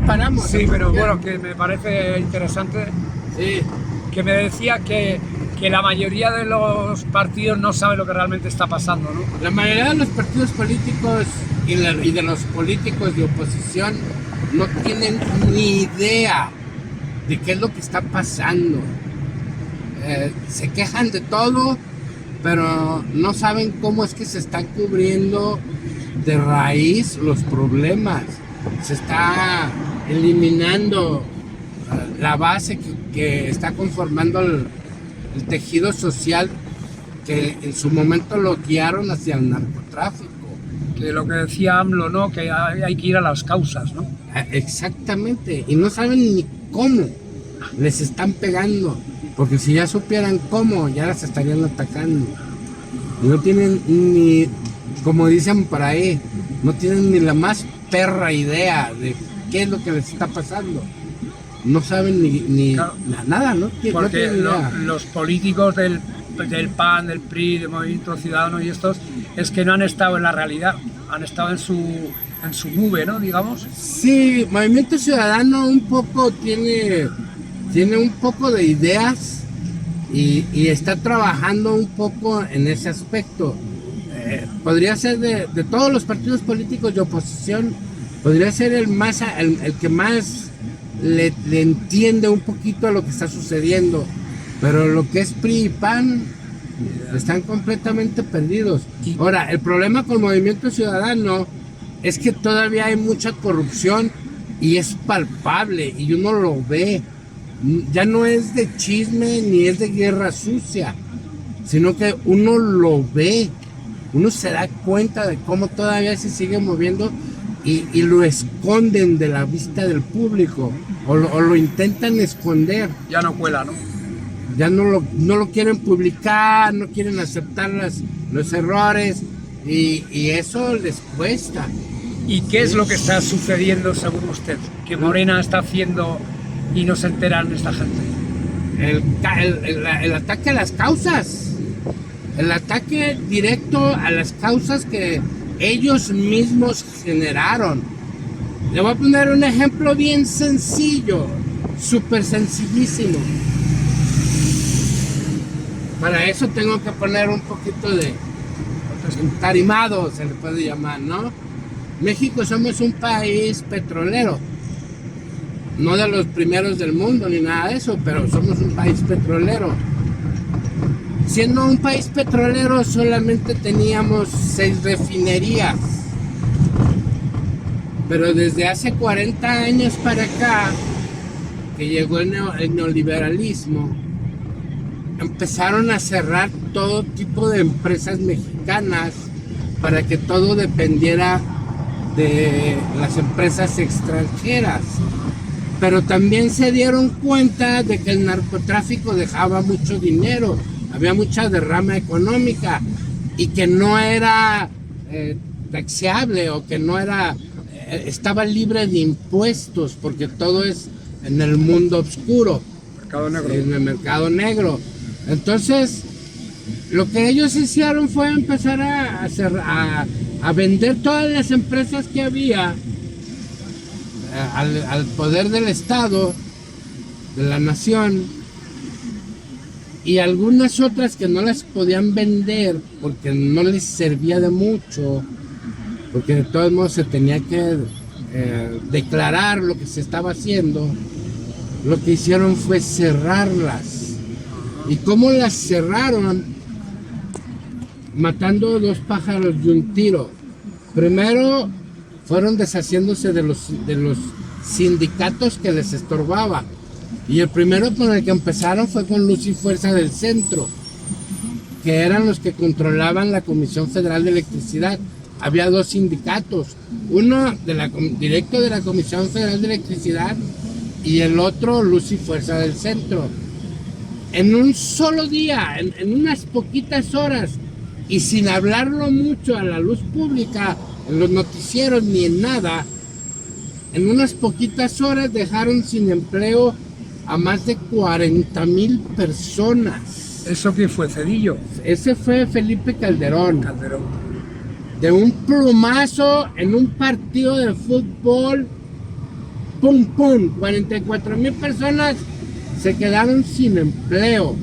paramos. Sí, pero bueno, que me parece interesante Sí. que me decía que la mayoría de los partidos no sabe lo que realmente está pasando, ¿no? La mayoría de los partidos políticos y de los políticos de oposición no tienen ni idea de qué es lo que está pasando. Se quejan de todo, pero no saben cómo es que se están cubriendo de raíz los problemas. Se está eliminando la base que está conformando el tejido social que en su momento lo guiaron hacia el narcotráfico. Que lo que decía AMLO, ¿no? Que hay que ir a las causas, ¿no? Exactamente, y no saben ni cómo les están pegando, porque si ya supieran cómo, ya las estarían atacando. Y no tienen ni, como dicen por ahí, no tienen ni la más perra idea de qué es lo que les está pasando. No saben ni Claro, nada, ¿no? No porque tienen idea. los políticos del PAN, del PRI, del Movimiento Ciudadano y estos, es que no han estado en la realidad, han estado en su nube, ¿no? Digamos. Sí, Movimiento Ciudadano un poco tiene un poco de ideas y está trabajando un poco en ese aspecto. Podría ser de todos los partidos políticos de oposición, podría ser el que más le entiende un poquito a lo que está sucediendo, pero lo que es PRI y PAN están completamente perdidos. Ahora, el problema con Movimiento Ciudadano es que todavía hay mucha corrupción y es palpable y uno lo ve. Ya no es de chisme ni es de guerra sucia, sino que uno lo ve, uno se da cuenta de cómo todavía se sigue moviendo y lo esconden de la vista del público o lo intentan esconder. Ya no cuela, ¿no? Ya no lo quieren publicar, no quieren aceptar los errores y eso les cuesta. ¿Y qué es lo que está sucediendo según usted? Que Morena está haciendo y no se enteran esta gente. El ataque a las causas, el ataque directo a las causas que ellos mismos generaron. Le voy a poner un ejemplo bien sencillo, súper sencillísimo. Para eso tengo que poner un poquito de tarimado, se le puede llamar, ¿no? México somos un país petrolero, no de los primeros del mundo ni nada de eso, pero somos un país petrolero. Siendo un país petrolero solamente teníamos 6 refinerías, pero desde hace 40 años para acá, que llegó el neoliberalismo, empezaron a cerrar todo tipo de empresas mexicanas para que todo dependiera de las empresas extranjeras. Pero también se dieron cuenta de que el narcotráfico dejaba mucho dinero, había mucha derrama económica y que no era taxeable o que no era, estaba libre de impuestos porque todo es en el mundo oscuro, Mercado negro. en el mercado negro. Entonces, lo que ellos hicieron fue empezar a vender todas las empresas que había al poder del Estado, de la nación, y algunas otras que no las podían vender porque no les servía de mucho, porque de todos modos se tenía que declarar lo que se estaba haciendo. Lo que hicieron fue cerrarlas. ¿Y cómo las cerraron? Matando 2 pájaros de un tiro. Primero fueron deshaciéndose de los sindicatos que les estorbaban. Y el primero con el que empezaron fue con Luz y Fuerza del Centro, que eran los que controlaban la Comisión Federal de Electricidad. Había 2 sindicatos, uno directo de la Comisión Federal de Electricidad y el otro Luz y Fuerza del Centro. En un solo día, en unas poquitas horas, y sin hablarlo mucho a la luz pública, en los noticieros ni en nada, en unas poquitas horas dejaron sin empleo a más de 40,000 personas. ¿Eso qué fue, Cedillo? Ese fue Felipe Calderón. Calderón. De un plumazo en un partido de fútbol, pum, pum, 44,000 personas se quedaron sin empleo,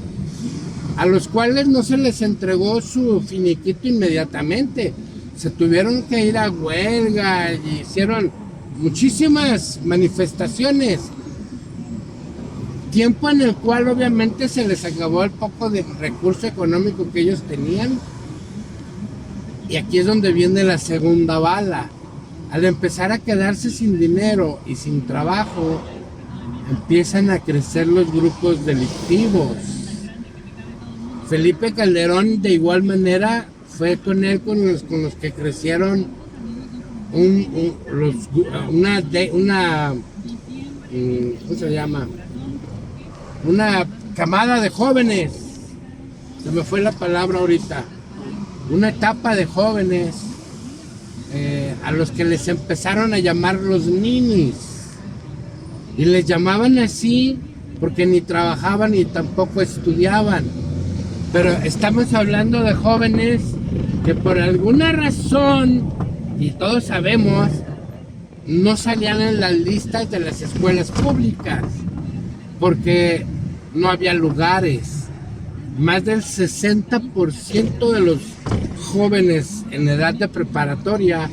a los cuales no se les entregó su finiquito inmediatamente. Se tuvieron que ir a huelga y hicieron muchísimas manifestaciones. Tiempo en el cual obviamente se les acabó el poco de recurso económico que ellos tenían. Y aquí es donde viene la segunda bala. Al empezar a quedarse sin dinero y sin trabajo, empiezan a crecer los grupos delictivos. Felipe Calderón, de igual manera, fue con él con los que crecieron ¿cómo se llama? Una camada de jóvenes. Se me fue la palabra ahorita. Una etapa de jóvenes a los que les empezaron a llamar los ninis. Y les llamaban así porque ni trabajaban ni tampoco estudiaban. Pero estamos hablando de jóvenes que por alguna razón, y todos sabemos, no salían en las listas de las escuelas públicas porque no había lugares. Más del 60% de los jóvenes en edad de preparatoria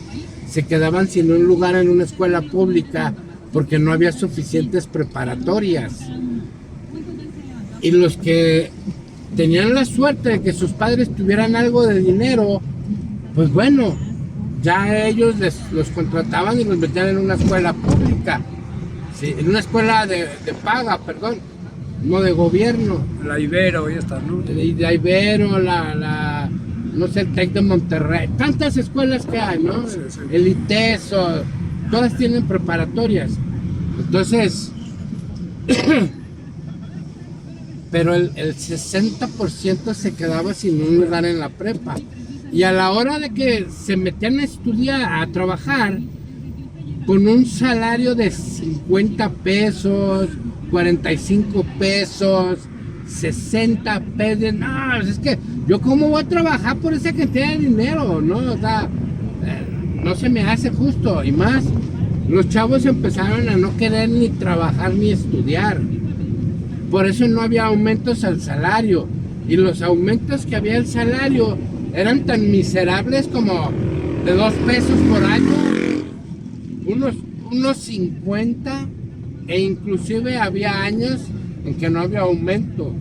se quedaban sin un lugar en una escuela pública porque no había suficientes preparatorias. Y los que tenían la suerte de que sus padres tuvieran algo de dinero, pues bueno, ya ellos los contrataban y los metían en una escuela pública, sí, en una escuela de paga, perdón, no de gobierno. La Ibero y estas, ¿no? La Ibero, no sé, el TEC de Monterrey, tantas escuelas que hay, ¿no? Sí, sí. El ITESO, todas tienen preparatorias. Entonces, pero el 60% se quedaba sin un lugar en la prepa. Y a la hora de que se metían a estudiar, a trabajar, con un salario de 50 pesos, 45 pesos, 60 pesos, no, es que yo cómo voy a trabajar por esa cantidad de dinero, ¿no? O sea, no se me hace justo. Y más, los chavos empezaron a no querer ni trabajar ni estudiar. Por eso no había aumentos al salario. Y los aumentos que había al salario eran tan miserables como de 2 pesos por año, unos 50, e inclusive había años en que no había aumento,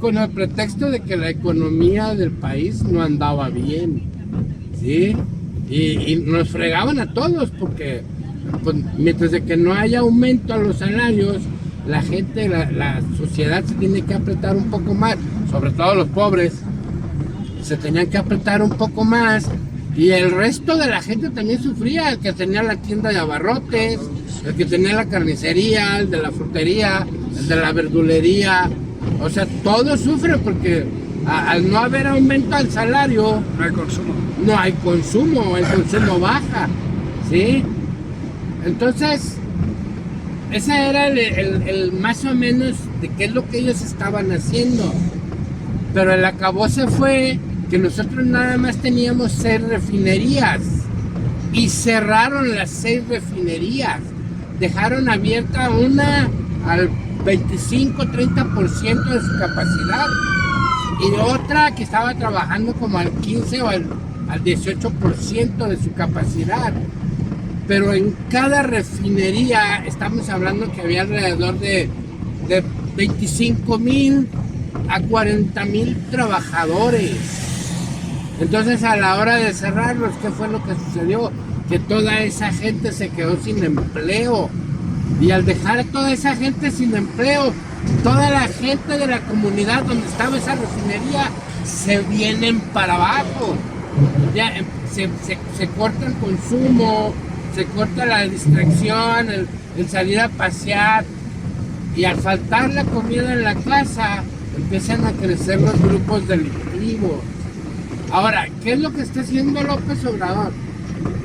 con el pretexto de que la economía del país no andaba bien, ¿sí? Y nos fregaban a todos porque pues, mientras de que no haya aumento a los salarios, la gente, la sociedad se tiene que apretar un poco más, sobre todo los pobres, se tenían que apretar un poco más, y el resto de la gente también sufría, el que tenía la tienda de abarrotes, el que tenía la carnicería, el de la frutería, el de la verdulería, o sea, todos sufren porque al no haber aumento al salario, No hay consumo. no hay consumo, el consumo baja, ¿sí? Entonces, ese era el más o menos de qué es lo que ellos estaban haciendo. Pero el acabose fue que nosotros nada más teníamos 6 refinerías y cerraron las 6 refinerías. Dejaron abierta una al 25-30% de su capacidad y otra que estaba trabajando como al 15 o al 18% de su capacidad. Pero en cada refinería estamos hablando que había alrededor de 25,000 a 40,000 trabajadores. Entonces, a la hora de cerrarlos, ¿qué fue lo que sucedió? Que toda esa gente se quedó sin empleo. Y al dejar a toda esa gente sin empleo, toda la gente de la comunidad donde estaba esa refinería se vienen para abajo. Ya se corta el consumo, se corta la distracción, el salir a pasear. Y al faltar la comida en la casa, empiezan a crecer los grupos delictivos. Ahora, ¿qué es lo que está haciendo López Obrador?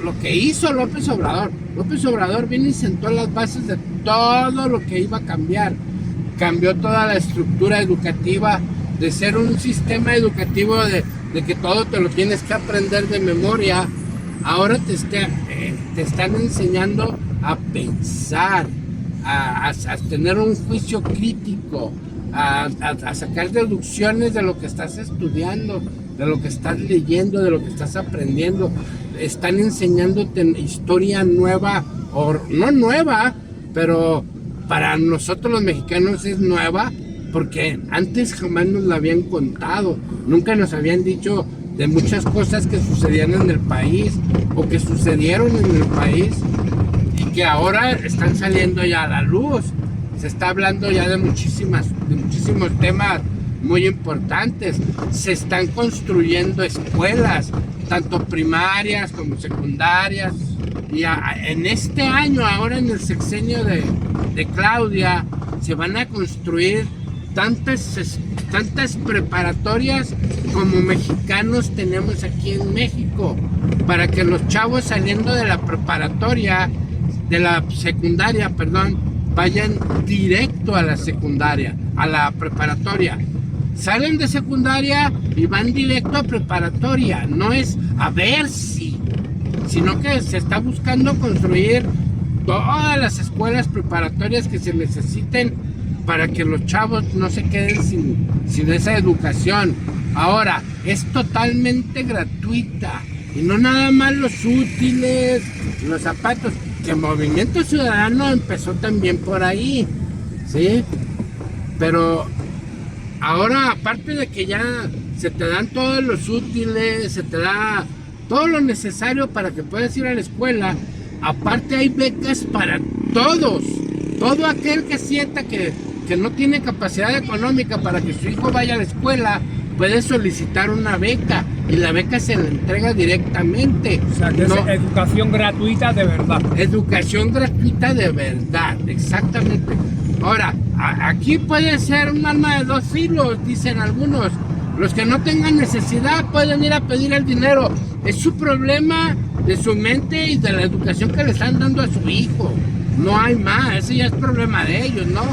Lo que hizo López Obrador. López Obrador vino y sentó las bases de todo lo que iba a cambiar. Cambió toda la estructura educativa, de ser un sistema educativo de que todo te lo tienes que aprender de memoria. Ahora te están enseñando a pensar, a tener un juicio crítico, a sacar deducciones de lo que estás estudiando, de lo que estás leyendo, de lo que estás aprendiendo. Están enseñándote historia nueva, o no nueva, pero para nosotros los mexicanos es nueva, porque antes jamás nos la habían contado, nunca nos habían dicho de muchas cosas que sucedían en el país o que sucedieron en el país y que ahora están saliendo ya a la luz. Se está hablando ya de muchísimos temas muy importantes. Se están construyendo escuelas, tanto primarias como secundarias. Y en este año, ahora en el sexenio de Claudia, se van a construir tantas preparatorias como mexicanos tenemos aquí en México, para que los chavos saliendo de la preparatoria, de la secundaria, perdón, vayan directo a la secundaria, a la preparatoria. Salen de secundaria y van directo a preparatoria. No es a ver si, sino que se está buscando construir todas las escuelas preparatorias que se necesiten para que los chavos no se queden sin esa educación. Ahora, es totalmente gratuita, y no nada más los útiles, los zapatos, que Movimiento Ciudadano empezó también por ahí, ¿sí? Pero ahora, aparte de que ya se te dan todos los útiles, se te da todo lo necesario para que puedas ir a la escuela, aparte hay becas para todos. Todo aquel que sienta que no tiene capacidad económica para que su hijo vaya a la escuela, puede solicitar una beca, y la beca se le entrega directamente. O sea, que es educación gratuita de verdad. Educación gratuita de verdad, exactamente. Ahora, aquí puede ser un arma de dos filos, dicen algunos. Los que no tengan necesidad pueden ir a pedir el dinero. Es su problema de su mente y de la educación que le están dando a su hijo. No hay más, ese ya es problema de ellos, ¿no?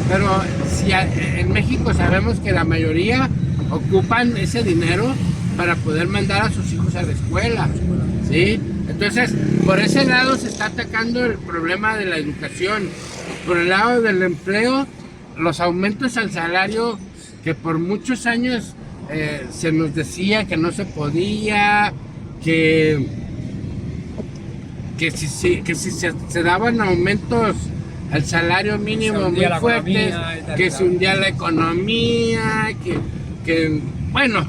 Pero si en México sabemos que la mayoría ocupan ese dinero para poder mandar a sus hijos a la escuela, ¿sí? Entonces, por ese lado se está atacando el problema de la educación. Por el lado del empleo, los aumentos al salario, que por muchos años se nos decía que no se podía, que si se daban aumentos al salario mínimo muy fuertes, que se hundía la economía, que bueno,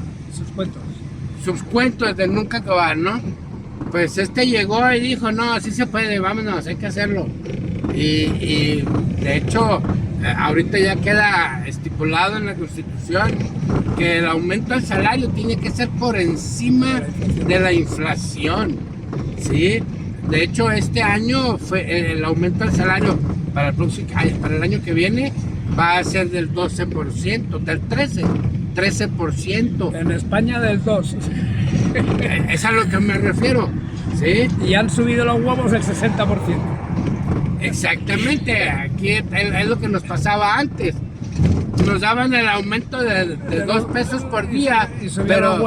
sus cuentos de nunca acabar, ¿no? Pues llegó y dijo, no, así se puede, vámonos, hay que hacerlo. Y de hecho, ahorita ya queda estipulado en la Constitución que el aumento al salario tiene que ser por encima de la inflación, ¿sí? De hecho, este año fue el aumento al salario para el año que viene va a ser del 12%, del 13%. En España del 2%. Es a lo que me refiero, ¿sí? Y han subido los huevos el 60%. Exactamente, aquí es lo que nos pasaba antes. Nos daban el aumento de 2 pesos por día, pero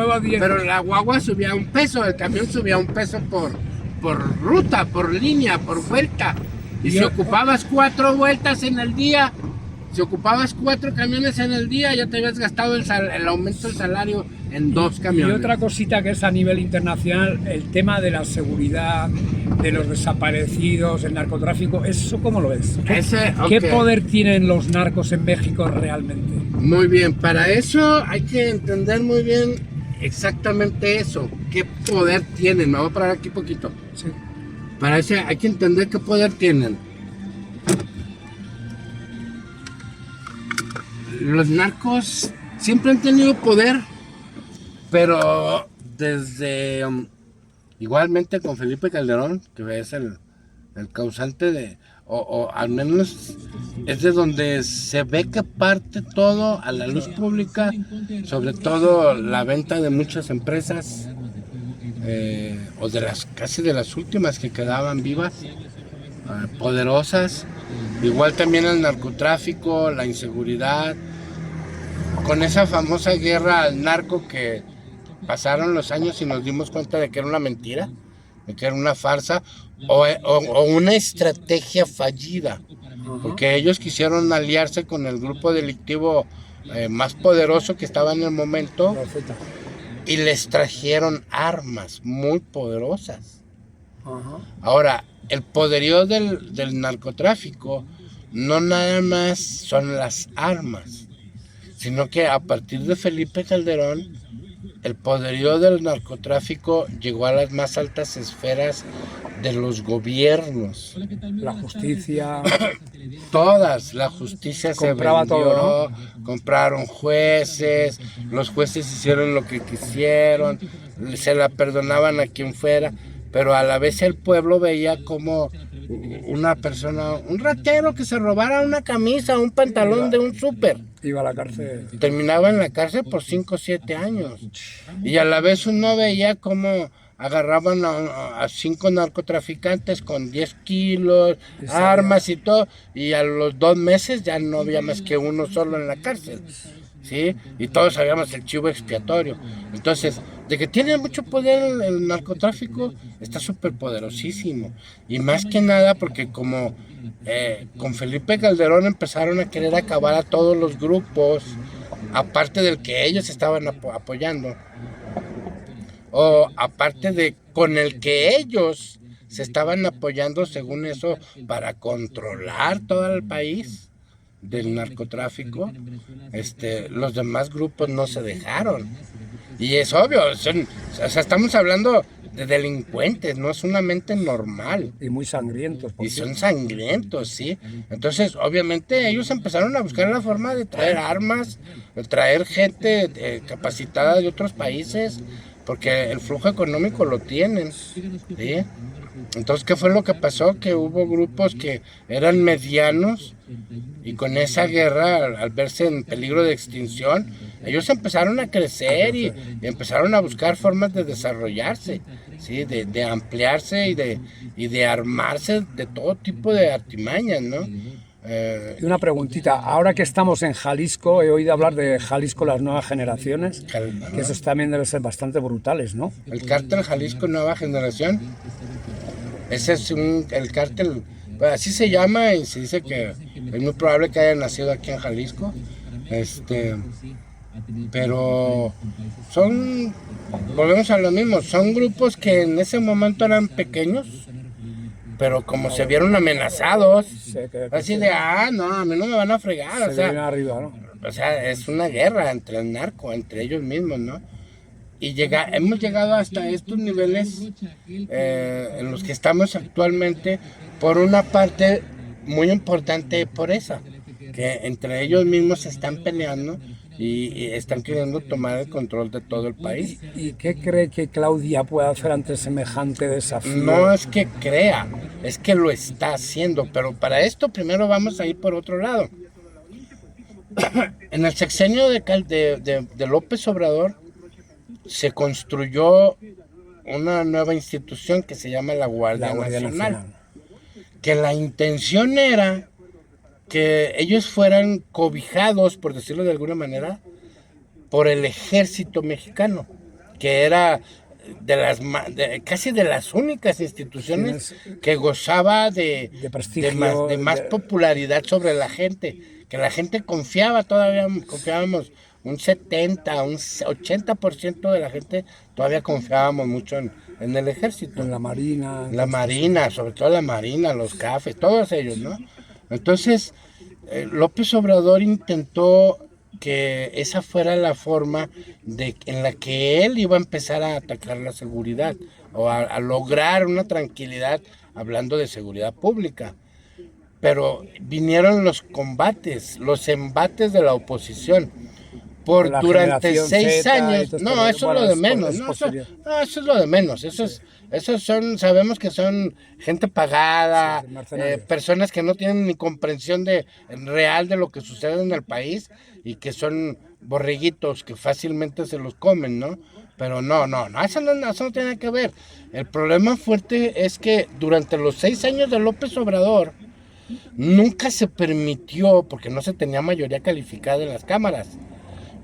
la guagua subía $1, el camión subía $1 por ruta, por línea, por vuelta. Y si ocupabas 4 vueltas en el día, si ocupabas 4 camiones en el día, ya te habías gastado el aumento del salario en 2 camiones. Y otra cosita que es a nivel internacional, el tema de la seguridad, de los desaparecidos, el narcotráfico, ¿eso cómo lo ves? ¿Qué poder tienen los narcos en México realmente? Muy bien, para eso hay que entender muy bien exactamente eso, qué poder tienen. Me voy a parar aquí poquito. Sí. Para eso hay que entender qué poder tienen. Los narcos siempre han tenido poder, pero desde igualmente con Felipe Calderón, que es el causante o al menos es de donde se ve que parte todo a la luz pública, sobre todo la venta de muchas empresas, o casi de las últimas que quedaban vivas, poderosas. Igual también el narcotráfico, la inseguridad, con esa famosa guerra al narco que pasaron los años y nos dimos cuenta de que era una mentira, de que era una farsa o una estrategia fallida, porque ellos quisieron aliarse con el grupo delictivo más poderoso que estaba en el momento y les trajeron armas muy poderosas. Ahora, el poderío del narcotráfico no nada más son las armas, sino que a partir de Felipe Calderón, el poderío del narcotráfico llegó a las más altas esferas de los gobiernos. La justicia. Todas, la justicia se compraba vendió, todo, ¿no? Compraron jueces, los jueces hicieron lo que quisieron, se la perdonaban a quien fuera, pero a la vez el pueblo veía como una persona, un ratero que se robara una camisa, un pantalón de un súper. Iba a la cárcel. Terminaba en la cárcel por 5 o 7 años. Y a la vez uno veía cómo agarraban a 5 narcotraficantes con 10 kilos, armas y todo, y a los 2 meses ya no había más que uno solo en la cárcel, ¿sí? Y todos sabíamos el chivo expiatorio. Entonces, de que tiene mucho poder el narcotráfico, está súper poderosísimo. Y más que nada porque como con Felipe Calderón empezaron a querer acabar a todos los grupos, aparte del que ellos estaban apoyando, o aparte de con el que ellos se estaban apoyando, según eso, para controlar todo el país del narcotráfico, los demás grupos no se dejaron. Y es obvio, o sea, estamos hablando de delincuentes, no es una mente normal. Y muy sangrientos. Y son sangrientos, sí. Entonces, obviamente, ellos empezaron a buscar la forma de traer armas, de traer gente capacitada de otros países, porque el flujo económico lo tienen, ¿sí? Entonces, ¿qué fue lo que pasó? Que hubo grupos que eran medianos y con esa guerra, al verse en peligro de extinción, ellos empezaron a crecer y empezaron a buscar formas de desarrollarse, ¿sí? De ampliarse y de armarse de todo tipo de artimañas, ¿no? Y una preguntita, ahora que estamos en Jalisco, he oído hablar de Jalisco las nuevas generaciones, que esos también deben ser bastante brutales, ¿no? El cártel Jalisco Nueva Generación, ese es el cártel, pues así se llama, y se dice que es muy probable que haya nacido aquí en Jalisco, pero volvemos a lo mismo, son grupos que en ese momento eran pequeños, pero como se vieron amenazados, así de, no, a mí no me van a fregar, o sea, es una guerra entre el narco, entre ellos mismos, ¿no? Y hemos llegado hasta estos niveles en los que estamos actualmente, por una parte muy importante por esa, que entre ellos mismos se están peleando y están queriendo tomar el control de todo el país. ¿Y qué cree que Claudia puede hacer ante semejante desafío? No es que crea, es que lo está haciendo, pero para esto primero vamos a ir por otro lado. En el sexenio de López Obrador se construyó una nueva institución que se llama la Guardia Nacional, que la intención era que ellos fueran cobijados, por decirlo de alguna manera, por el ejército mexicano, que era casi de las únicas instituciones que gozaba de prestigio, de más popularidad sobre la gente, que la gente confiábamos un 70, un 80% de la gente todavía confiábamos mucho en el ejército. En la marina. La marina, sobre todo la marina, los CAFES, todos ellos, ¿no? Entonces, López Obrador intentó que esa fuera la forma en la que él iba a empezar a atacar la seguridad o a lograr una tranquilidad hablando de seguridad pública. Pero vinieron los combates, los embates de la oposición. Durante 6 años, no, eso es lo de menos, eso es lo de menos, sabemos que son gente pagada, personas que no tienen ni comprensión real de lo que sucede en el país y que son borreguitos que fácilmente se los comen, ¿no? Pero no, eso no tiene nada que ver. El problema fuerte es que durante los 6 años de López Obrador nunca se permitió, porque no se tenía mayoría calificada en las cámaras,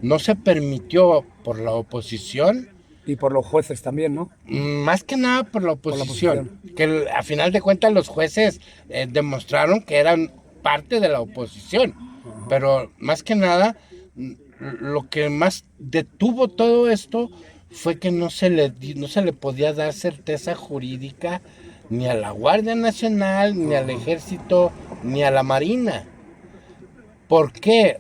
no se permitió por la oposición Y por los jueces también, ¿no? Más que nada por la oposición. Que a final de cuentas los jueces demostraron que eran parte de la oposición. Pero más que nada, lo que más detuvo todo esto fue que no se le podía dar certeza jurídica ni a la Guardia Nacional, ni al Ejército, ni a la Marina. ¿Por qué?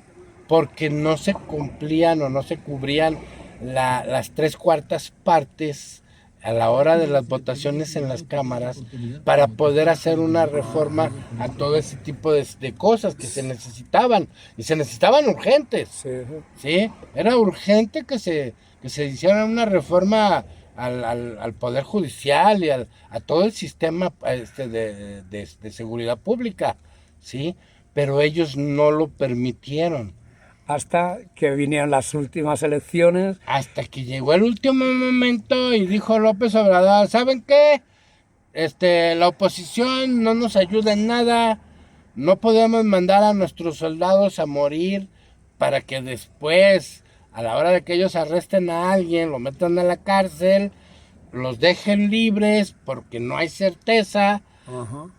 Porque no se cumplían o no se cubrían las 3/4 partes a la hora de las votaciones en las cámaras para poder hacer una reforma a todo ese tipo de cosas que se necesitaban, y se necesitaban urgentes. ¿Sí? Era urgente que se hiciera una reforma al Poder Judicial y a todo el sistema de seguridad pública, ¿sí? Pero ellos no lo permitieron. Hasta que vinieron las últimas elecciones. Hasta que llegó el último momento y dijo López Obrador, ¿saben qué? La oposición no nos ayuda en nada, no podemos mandar a nuestros soldados a morir para que después, a la hora de que ellos arresten a alguien, lo metan a la cárcel, los dejen libres porque no hay certeza.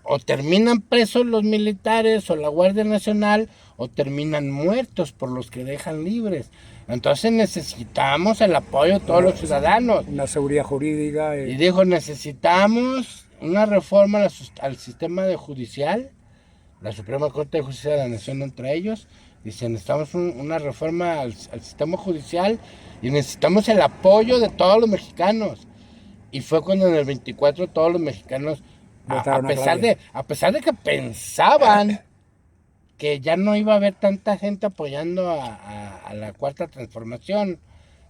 O terminan presos los militares o la Guardia Nacional, o terminan muertos por los que dejan libres. Entonces necesitamos el apoyo de todos los ciudadanos. Una seguridad jurídica. Y dijo, necesitamos una reforma al sistema judicial, la Suprema Corte de Justicia de la Nación entre ellos. Dice, necesitamos una reforma al sistema judicial y necesitamos el apoyo de todos los mexicanos. Y fue cuando en el 24 todos los mexicanos, a pesar de que pensaban que ya no iba a haber tanta gente apoyando a la Cuarta Transformación,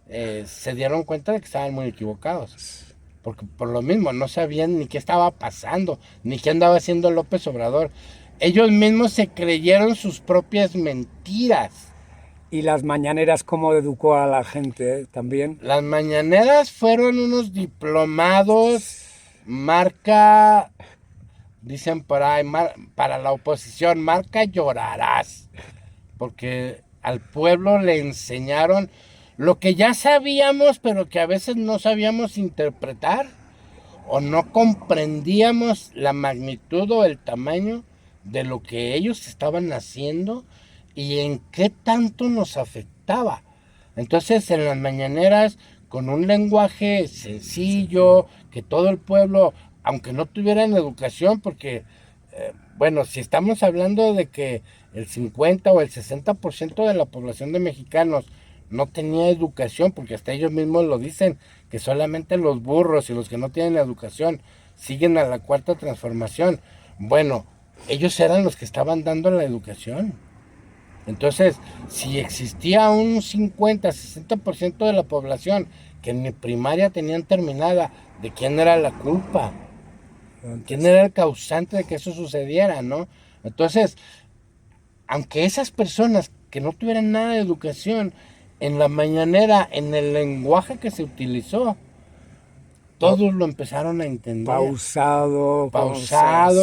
se dieron cuenta de que estaban muy equivocados. Porque por lo mismo no sabían ni qué estaba pasando, ni qué andaba haciendo López Obrador. Ellos mismos se creyeron sus propias mentiras. ¿Y las mañaneras cómo educó a la gente también? Las mañaneras fueron unos diplomados, marca, dicen por ahí, para la oposición, marca llorarás. Porque al pueblo le enseñaron lo que ya sabíamos, pero que a veces no sabíamos interpretar, o no comprendíamos la magnitud o el tamaño de lo que ellos estaban haciendo y en qué tanto nos afectaba. Entonces, en las mañaneras, con un lenguaje sencillo, que todo el pueblo, aunque no tuvieran educación, porque, bueno, si estamos hablando de que el 50 o el 60% de la población de mexicanos no tenía educación, porque hasta ellos mismos lo dicen, que solamente los burros y los que no tienen educación siguen a la Cuarta Transformación. Bueno, ellos eran los que estaban dando la educación. Entonces, si existía un 50-60% de la población que ni primaria tenían terminada, ¿de quién era la culpa? ¿Quién era el causante de que eso sucediera, no? Entonces, aunque esas personas que no tuvieran nada de educación, en la mañanera, en el lenguaje que se utilizó, todos lo empezaron a entender. Pausado,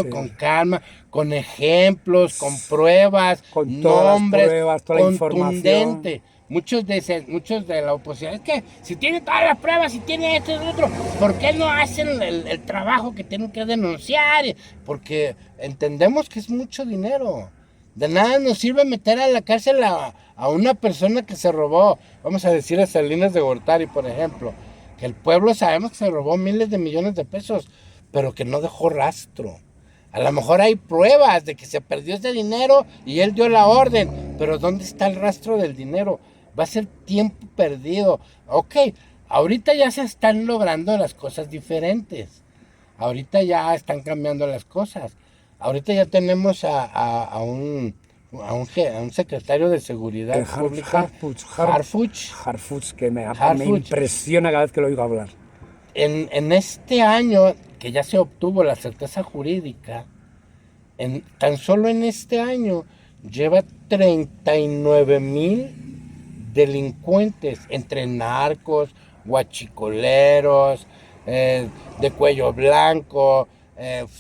con calma, con ejemplos, con pruebas, con nombres, pruebas, toda contundente. Muchos de la oposición, es que si tiene todas las pruebas, si tiene esto y lo otro, ¿por qué no hacen el trabajo que tienen que denunciar? Porque entendemos que es mucho dinero. De nada nos sirve meter a la cárcel a una persona que se robó, vamos a decir a Salinas de Gortari, por ejemplo, que el pueblo sabemos que se robó miles de millones de pesos, pero que no dejó rastro. A lo mejor hay pruebas de que se perdió ese dinero y él dio la orden, pero ¿dónde está el rastro del dinero? Va a ser tiempo perdido. Ok, ahorita ya se están logrando las cosas diferentes. Ahorita ya están cambiando las cosas. Ahorita ya tenemos a un secretario de Seguridad Pública, Harfuch, que me impresiona cada vez que lo oigo hablar. En este año, que ya se obtuvo la certeza jurídica, tan solo en este año lleva 39,000 delincuentes, entre narcos, guachicoleros, de cuello blanco,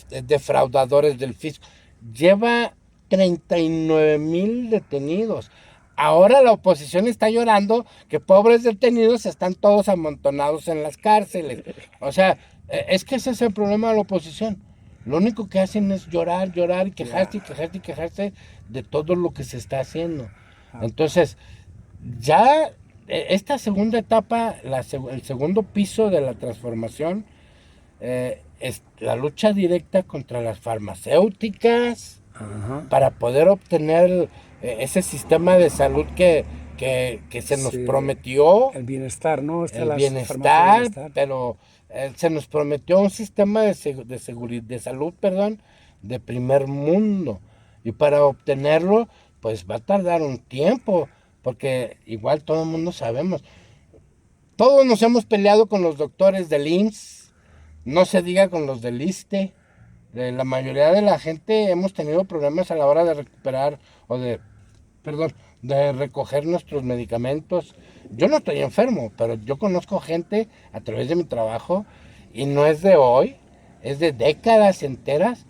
defraudadores del fisco. Lleva 39,000 detenidos. ahora la oposición está llorando que pobres detenidos están todos amontonados en las cárceles. O sea, es que ese es el problema de la oposición. Lo único que hacen es llorar, llorar y quejarse y quejarse y quejarse de todo lo que se está haciendo. Entonces, ya esta segunda etapa, el segundo piso de la transformación, es la lucha directa contra las farmacéuticas. Ajá. Para poder obtener ese sistema de salud que se nos prometió. El bienestar, ¿no? El bienestar, pero se nos prometió un sistema de salud, de primer mundo. Y para obtenerlo, pues va a tardar un tiempo, porque igual todo el mundo sabemos. Todos nos hemos peleado con los doctores del IMSS, no se diga con los del ISSSTE. La mayoría de la gente hemos tenido problemas a la hora de recuperar de recoger nuestros medicamentos. Yo no estoy enfermo, pero yo conozco gente a través de mi trabajo, y no es de hoy, es de décadas enteras,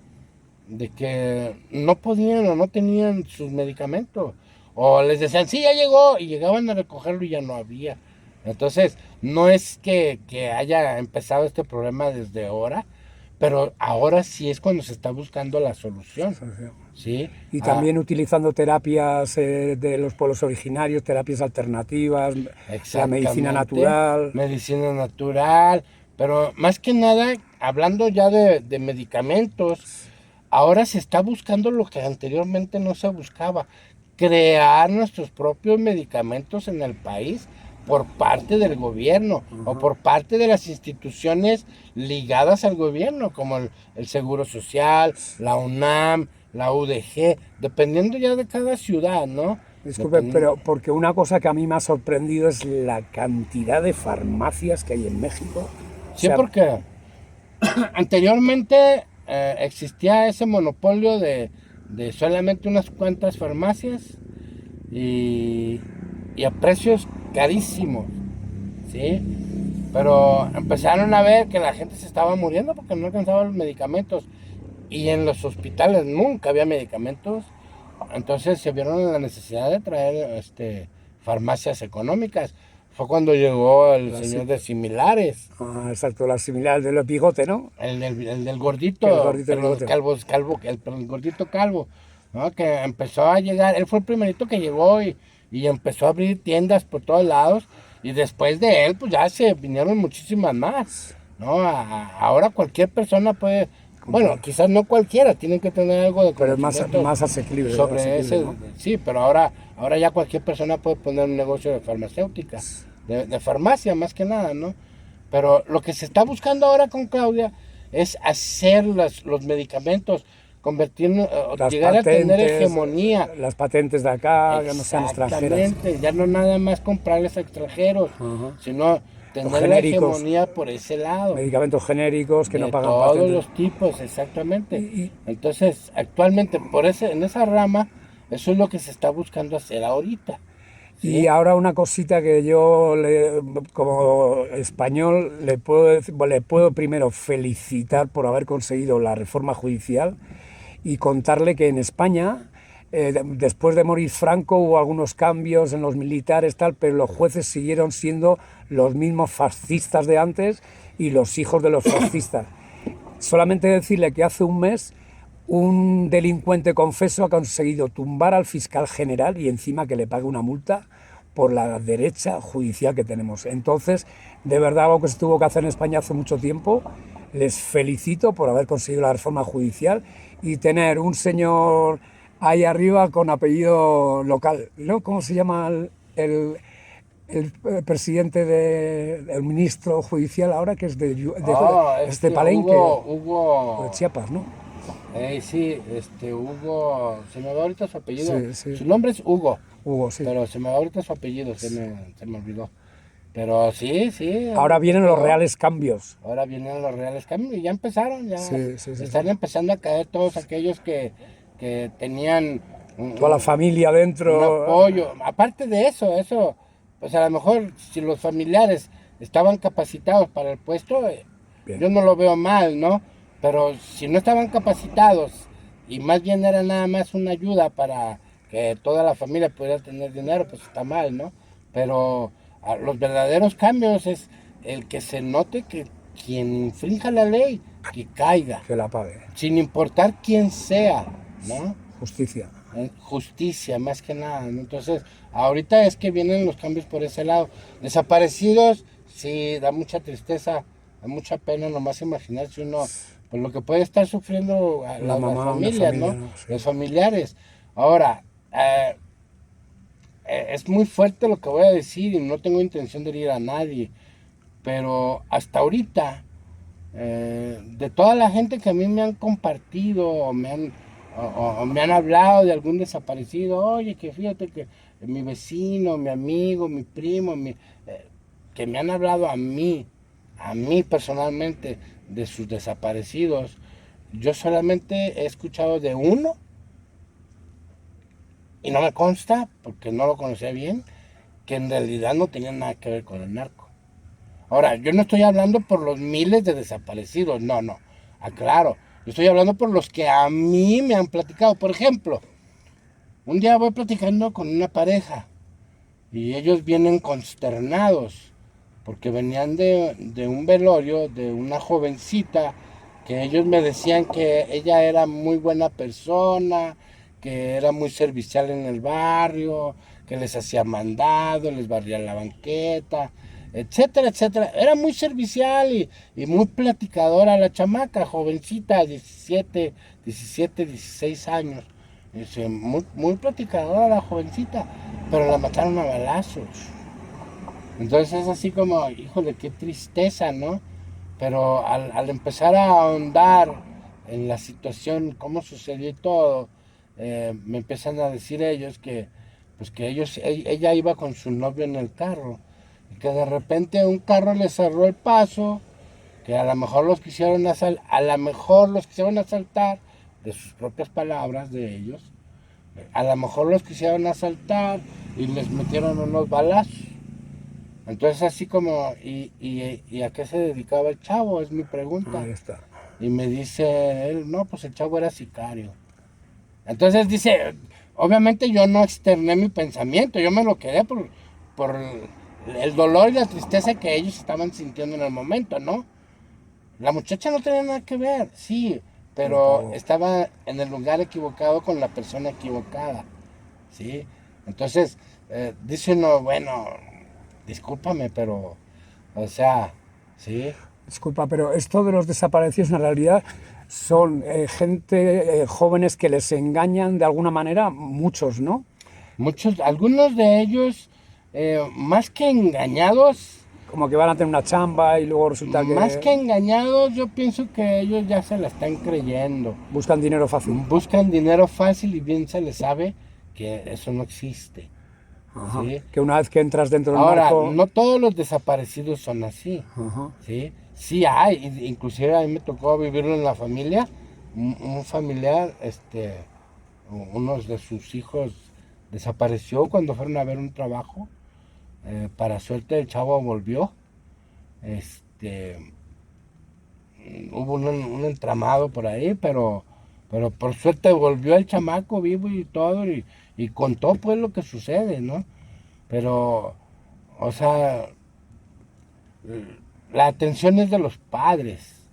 de que no podían o no tenían sus medicamentos. O les decían, sí, ya llegó, y llegaban a recogerlo y ya no había. Entonces, no es que haya empezado este problema desde ahora, pero ahora sí es cuando se está buscando la solución. ¿Sí? Y también utilizando terapias de los pueblos originarios, terapias alternativas, la medicina natural. Medicina natural, pero más que nada, hablando ya de medicamentos, ahora se está buscando lo que anteriormente no se buscaba, crear nuestros propios medicamentos en el país, por parte del gobierno o por parte de las instituciones ligadas al gobierno, como el Seguro Social, la UNAM, la UDG, dependiendo ya de cada ciudad, ¿no? Disculpe, pero porque una cosa que a mí me ha sorprendido es la cantidad de farmacias que hay en México. Sí, porque anteriormente existía ese monopolio de solamente unas cuantas farmacias y a precios carísimos, ¿sí? Pero empezaron a ver que la gente se estaba muriendo porque no alcanzaba los medicamentos, y en los hospitales nunca había medicamentos. Entonces se vieron en la necesidad de traer farmacias económicas. Fue cuando llegó el señor de Similares. Exacto, la similar del bigote, ¿no? El del gordito, el gordito calvo, ¿no? Que empezó a llegar, él fue el primerito que llegó y empezó a abrir tiendas por todos lados, y después de él pues ya se vinieron muchísimas más, ¿no? Ahora cualquier persona puede, bueno, quizás no cualquiera, tienen que tener algo de conocimiento, pero es más asequible sobre ese, ¿no? Sí, pero ahora ya cualquier persona puede poner un negocio de farmacéutica, de farmacia más que nada, ¿no? Pero lo que se está buscando ahora con Claudia es hacer los medicamentos, llegar a tener hegemonía. Las patentes de acá, ya no sean extranjeras. Exactamente, ya no nada más comprarles a extranjeros, sino tener la hegemonía por ese lado. Medicamentos genéricos que no pagan patentes. Todos los tipos, exactamente. Entonces, actualmente, en esa rama, eso es lo que se está buscando hacer ahorita. ¿Sí? Y ahora una cosita que yo, como español, le puedo primero felicitar por haber conseguido la reforma judicial, y contarle que en España, después de morir Franco, hubo algunos cambios en los militares, pero los jueces siguieron siendo los mismos fascistas de antes y los hijos de los fascistas. Solamente decirle que hace un mes un delincuente confeso ha conseguido tumbar al fiscal general y encima que le pague una multa por la derecha judicial que tenemos. Entonces, de verdad, algo que se tuvo que hacer en España hace mucho tiempo. Les felicito por haber conseguido la reforma judicial y tener un señor ahí arriba con apellido local, ¿no? ¿Cómo se llama el presidente el ministro judicial ahora, que es de Palenque? Hugo de Chiapas, ¿no? Sí, Hugo, se me va ahorita su apellido. Sí. Su nombre es Hugo. Hugo, sí. Pero se me va ahorita su apellido, se me olvidó. Pero sí. Ahora vienen los reales cambios. Y ya empezaron, están empezando a caer todos aquellos que tenían toda la familia dentro. Un apoyo. Aparte de eso, pues a lo mejor si los familiares estaban capacitados para el puesto, yo no lo veo mal, ¿no? Pero si no estaban capacitados y más bien era nada más una ayuda para que toda la familia pudiera tener dinero, pues está mal, ¿no? Pero los verdaderos cambios es el que se note que quien infrinja la ley, que caiga. Que la pague. Sin importar quién sea, ¿no? Justicia. Justicia, más que nada, ¿no? Entonces, ahorita es que vienen los cambios por ese lado. Desaparecidos, sí, da mucha tristeza, da mucha pena nomás imaginarse uno, pues lo que puede estar sufriendo las familias, ¿no? Sí. Los familiares. Ahora, es muy fuerte lo que voy a decir y no tengo intención de herir a nadie, pero hasta ahorita, de toda la gente que a mí me han compartido o me han hablado de algún desaparecido, oye, que fíjate que mi vecino, mi amigo, mi primo, que me han hablado a mí personalmente de sus desaparecidos, yo solamente he escuchado de uno y no me consta, porque no lo conocía bien, que en realidad no tenía nada que ver con el narco. Ahora, yo no estoy hablando por los miles de desaparecidos, no, aclaro. Yo estoy hablando por los que a mí me han platicado. Por ejemplo, un día voy platicando con una pareja y ellos vienen consternados porque venían de un velorio de una jovencita que ellos me decían que ella era muy buena persona, que era muy servicial en el barrio, que les hacía mandado, les barría la banqueta, etcétera, etcétera. Era muy servicial y muy platicadora la chamaca, jovencita, 17, 16 años. Muy, muy platicadora la jovencita, pero la mataron a balazos. Entonces es así como, híjole, qué tristeza, ¿no? Pero al empezar a ahondar en la situación, cómo sucedió y todo, me empiezan a decir ellos que, pues que ella iba con su novio en el carro, y que de repente un carro le cerró el paso, que a lo mejor los quisieron asaltar, de sus propias palabras de ellos, a lo mejor los quisieron asaltar y les metieron unos balazos. Entonces así como, ¿y a qué se dedicaba el chavo? Es mi pregunta. Ahí está. Y me dice él, no, pues el chavo era sicario. Entonces dice, obviamente yo no externé mi pensamiento, yo me lo quedé por el dolor y la tristeza que ellos estaban sintiendo en el momento, ¿no? La muchacha no tenía nada que ver, sí, pero estaba en el lugar equivocado con la persona equivocada, ¿sí? Entonces, dice uno, bueno, discúlpame, pero, o sea, ¿sí? Disculpa, pero esto de los desaparecidos en realidad son gente, jóvenes que les engañan de alguna manera, muchos, ¿no? Muchos, algunos de ellos, más que engañados... Como que van a tener una chamba y luego resulta que... Más que engañados, yo pienso que ellos ya se la están creyendo. Buscan dinero fácil. Buscan dinero fácil y bien se les sabe que eso no existe. Ajá. ¿Sí? Que una vez que entras dentro del Ahora, narco... no todos los desaparecidos son así. Ajá. ¿Sí? Sí hay, inclusive a mí me tocó vivirlo en la familia. Un familiar, uno de sus hijos desapareció cuando fueron a ver un trabajo. Para suerte el chavo volvió. Hubo un entramado por ahí, pero por suerte volvió el chamaco vivo y todo y contó pues lo que sucede, ¿no? Pero, o sea, la atención es de los padres.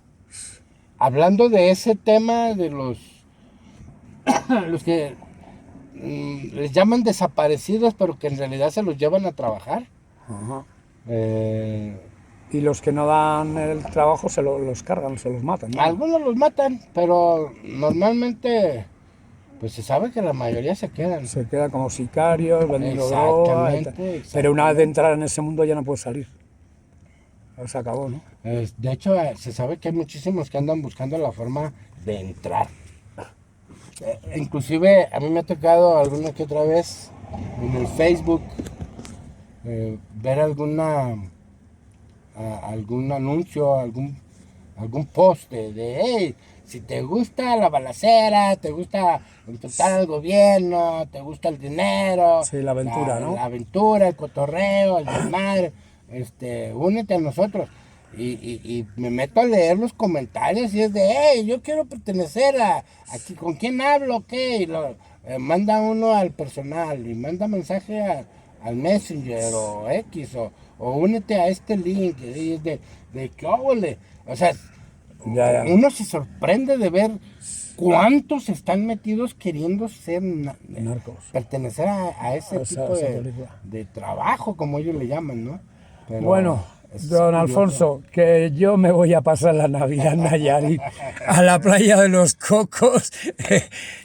Hablando de ese tema de los que les llaman desaparecidos, pero que en realidad se los llevan a trabajar. Ajá. Eh, Y los que no dan el trabajo los cargan, se los matan, ¿no? Algunos los matan, pero normalmente pues se sabe que la mayoría se quedan. Se quedan como sicarios, vendiendo droga. Pero una vez de entrar en ese mundo ya no puedes salir. Se acabó, ¿no? De hecho, se sabe que hay muchísimos que andan buscando la forma de entrar. Inclusive a mí me ha tocado alguna que otra vez en el Facebook ver algún anuncio, algún post de hey, si te gusta la balacera, te gusta enfrentar al gobierno, te gusta el dinero, sí, la aventura, ¿no? La aventura, el cotorreo, el desmadre, únete a nosotros. Y me meto a leer los comentarios y es de, hey, yo quiero pertenecer aquí, ¿con quién hablo? ¿Qué? manda uno al personal y manda mensaje al Messenger o X o únete a este link de qué óvole. O sea, uno se sorprende de ver cuántos están metidos queriendo ser narcos, pertenecer a ese tipo de trabajo, como ellos le llaman, ¿no? Pero bueno, don Alfonso, que yo me voy a pasar la Navidad en Nayarit a la playa de los Cocos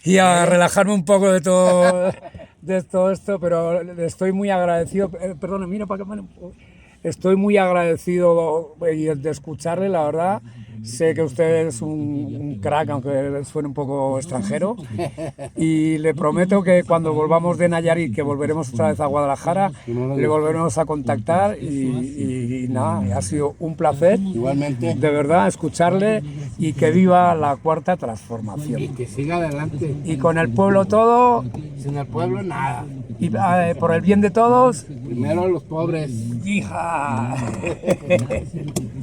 y a relajarme un poco de todo esto, pero estoy muy agradecido. Perdón, mira para que estoy muy agradecido de escucharle, la verdad. Sé que usted es un crack, aunque suene un poco extranjero, y le prometo que cuando volvamos de Nayarit, que volveremos otra vez a Guadalajara, le volveremos a contactar y nada, ha sido un placer, igualmente, de verdad, escucharle y que viva la cuarta transformación. Y que siga adelante. Y con el pueblo todo. Sin el pueblo nada. Y por el bien de todos. Primero los pobres. ¡Hija!